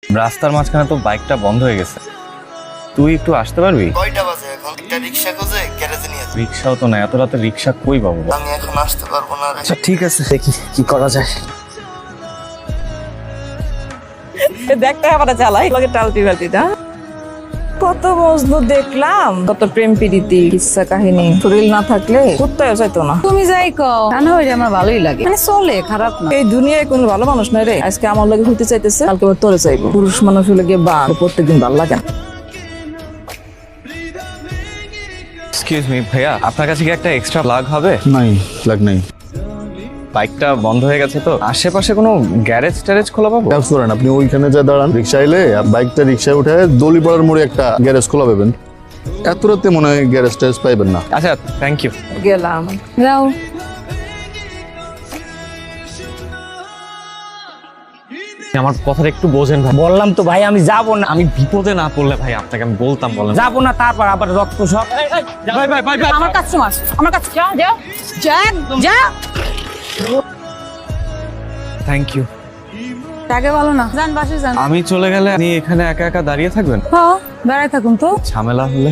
রাস্তার মাঝখানে তো বাইকটা বন্ধ হয়ে গেছে, তুই একটু আসতে পারবি? কয়টা বাজে এখন? একটা রিক্সা খুঁজে গ্যারেজে নিয়ে যাই। রিক্সাও তো না, এত রাতে রিক্সা কই পাবো? আমি এখন আসতে পারবো না রে। আচ্ছা ঠিক আছে, দেখি কি করা যায়। দেখতে আবার চালাই লগে টালতি বালতিটা কত মজনু দেখলাম, কত প্রেম প্রীতি কিচ্ছা কাহিনী। শরীর না থাকলে কুত্তায় চাইতো না। তুমি যাই কও রান্না হইলে আমার ভালোই লাগে, মানে চলে, খারাপ না। এই দুনিয়ায় কোনো ভালো মানুষ নাই রে। আজকে আমার লাগে হইতে চাইতেছে, কালকে আবার তোরে চাইবো। পুরুষ মানুষ হলে গিয়ে বা প্রত্যেকদিন ভালো লাগে না। এক্সকিউজ মি ভাইয়া, আপনার কাছে কি একটা এক্সট্রা প্লাগ হবে? নাই, লাগ নাই। বাইকটা বন্ধ হয়ে গেছে তো, আশেপাশে কোনো গ্যারেজ ট্যারেজ খোলা পাবো? কাজ করেন, আপনি ওইখানে যা দাঁড়ান, রিক্সা এলে আর বাইকটা রিক্সায় উঠে দলিপাড়ার মোড়ে একটা গ্যারেজ খোলা পাবেন। এত রাতে মনে হয় গ্যারেজ ট্যারেজ পাইবেন না। আচ্ছা থ্যাংক ইউ। গেলাম। যাও। আমার কথাটা একটু বোঝেন ভাই। বললাম তো ভাই আমি যাব না, আমি বিপদে না পড়লে ভাই আপনাকে আমি বলতাম, বলেন। যাব না, তারপর আবার রক্ত সব। ভাই ভাই ভাই ভাই আমার কাস্টমার, আমার কাছে যা যা যা যা। Thank you. তাকে বলো না, যান বাসে যান। আমি চলে গেলে আপনি এখানে একা একা দাঁড়িয়ে থাকবেন? হ্যাঁ দাঁড়ায় থাকুন তো। ঝামেলা হলে